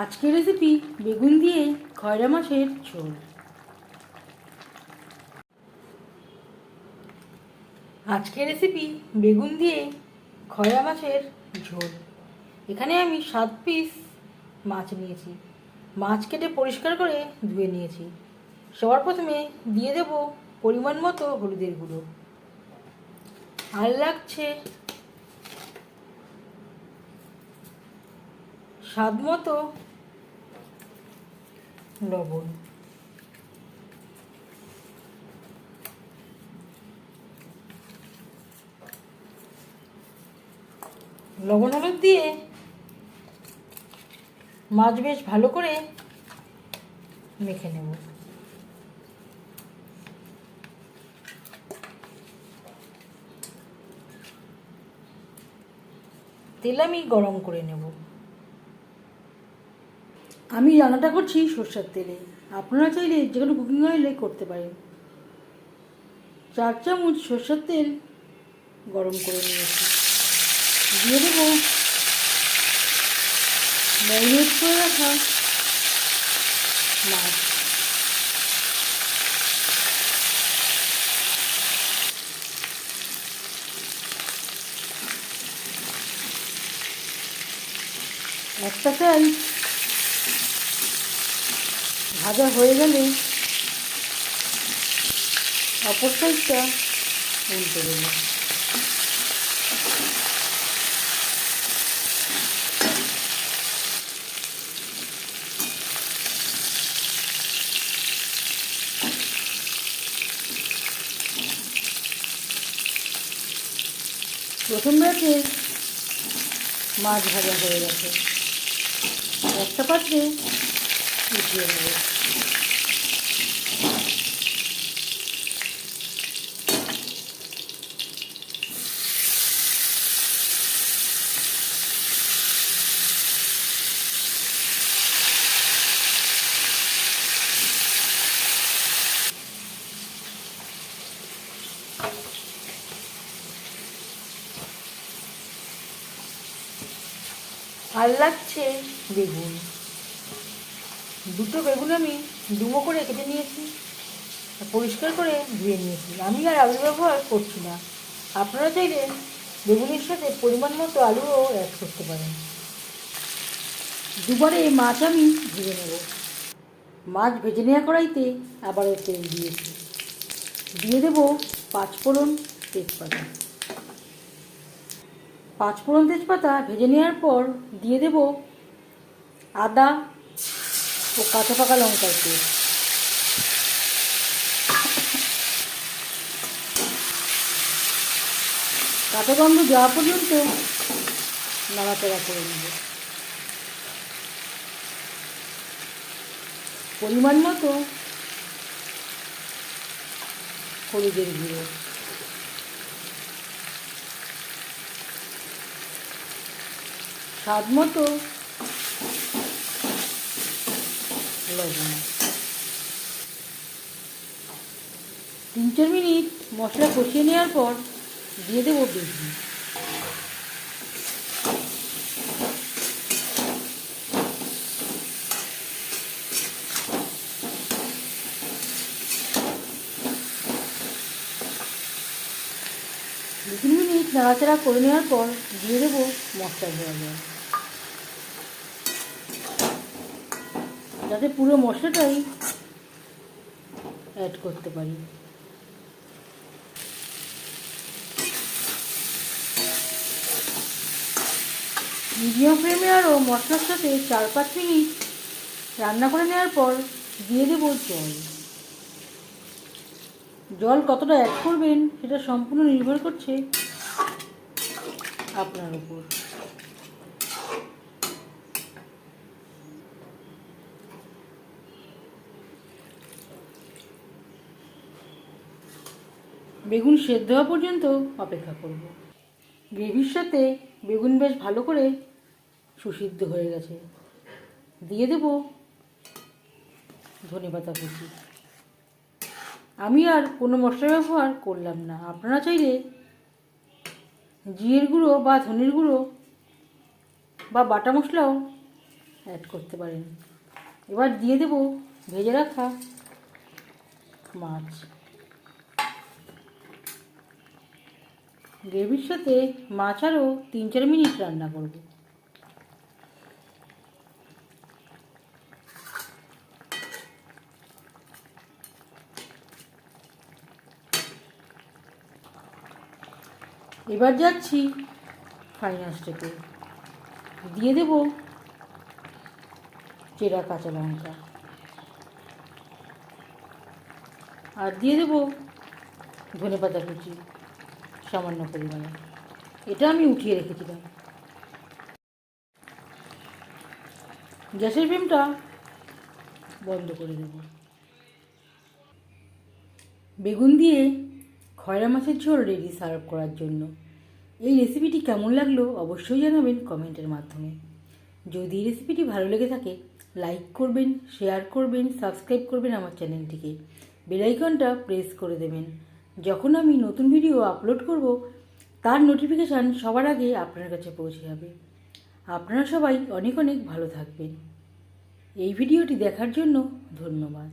আজকের রেসিপি বেগুন দিয়ে খয়রা মাছের ঝোল। আজকের রেসিপি বেগুন দিয়ে খয়রা মাছের ঝোল। এখানে আমি 7 পিস মাছ নিয়েছি। মাছ কেটে পরিষ্কার করে ধুয়ে নিয়েছি। সবার প্রথমে দিয়ে দেব পরিমাণ মতো হলুদের গুঁড়ো, আর লাগছে স্বাদ মতো লবণ। লবণ হলুদ দিয়ে মাছ বেশ ভালো করে মেখে নেব। তেল আমি গরম করে নেব। আমি রান্নাটা করছি সরষের তেলে, আপনারা চাইলে যে কোনো কুকিং অয়েলে করতে পারেন। 4 চামচ সরষের তেল গরম করে নিয়েছি। দিয়ে দেব ম্যারিনেট করে রাখা মাছ। একটা সাইড ভাজা হয়ে গেলে অপর সাইডটা উল্টে দেব। প্রথম ব্যাচে মাছ ভাজা হয়ে গেছে, একটা পাত্রে উঠিয়ে নেব। আর লাগছে বেগুন। দুটো বেগুন আমি ডুমো করে কেটে নিয়েছি, পরিষ্কার করে ধুয়ে নিয়েছি। আমি আর আলু ব্যবহার করছি না, আপনারা চাইলে বেগুনের সাথে পরিমাণ মতো আলুও অ্যাড করতে পারেন। দুবারে মাছ আমি ভেজে নেব। মাছ ভেজে নেওয়া কড়াইতে আবারও তেল দিয়েছি। দিয়ে দেব 5 ফোড়ন তেজপাতা। 5 ফোড়ন তেজপাতা ভেজে নেওয়ার পর দিয়ে দেব আদা ও কাঁচা পাকা লঙ্কার পেস্ট। কাঁচা গন্ধ যাওয়া পর্যন্ত নাড়াচাড়া করে নেব। পরিমাণ মতো হলুদের গুঁড়ো, স্বাদ মতো লবণ। 3-4 মিনিট মশলা কষিয়ে নেওয়ার পর দিয়ে দেবো বেগুন। দু 3 মিনিট নাড়াচাড়া করে নেওয়ার পর দিয়ে দেবো মশলা দেওয়া যায়, যাতে পুরো মশলাটাই অ্যাড করতে পারি। মিডিয়াম ফ্লেমে আরও মশলার সাথে 4-5 মিনিট রান্না করে নেওয়ার পর দিয়ে দেবো জল। জল কতটা অ্যাড করবেন সেটা সম্পূর্ণ নির্ভর করছে আপনার উপর। বেগুন সেদ্ধ হওয়া পর্যন্ত অপেক্ষা করব। গ্রেভির সাথে বেগুন বেশ ভালো করে সুসিদ্ধ হয়ে গেছে। দিয়ে দেব ধনেপাতা কুচি। আমি আর কোনো মশলা ব্যবহার করলাম না, আপনারা চাইলে জিরের গুঁড়ো বা ধনের গুঁড়ো বা বাটা মশলাও অ্যাড করতে পারেন। এবার দিয়ে দেব ভেজে রাখা মাছ। গ্রেভির সাথে মাছ আরও 3-4 মিনিট রান্না করব। এবার যাচ্ছি ফাইনাল স্টেপে। দিয়ে দেব চেরা কাঁচা লঙ্কা আর দিয়ে দেব ধনেপাতা কুচি সামান্য পরিমাণে। এটা আমি উঠিয়ে রেখেছিলাম। গ্যাসের ফ্লেমটা বন্ধ করে দেব। বেগুন দিয়ে খয়রা মাছের ঝোল রেডি সার্ভ করার জন্য। এই রেসিপিটি কেমন লাগলো অবশ্যই জানাবেন কমেন্টের মাধ্যমে। যদি এই রেসিপিটি ভালো লেগে থাকে লাইক করবেন, শেয়ার করবেন, সাবস্ক্রাইব করবেন আমার চ্যানেলটিকে, বেল আইকনটা প্রেস করে দেবেন। যখন আমি নতুন ভিডিও আপলোড করব তার নোটিফিকেশান সবার আগে আপনার কাছে পৌঁছে যাবে। আপনারা সবাই অনেক অনেক ভালো থাকবেন। এই ভিডিওটি দেখার জন্য ধন্যবাদ।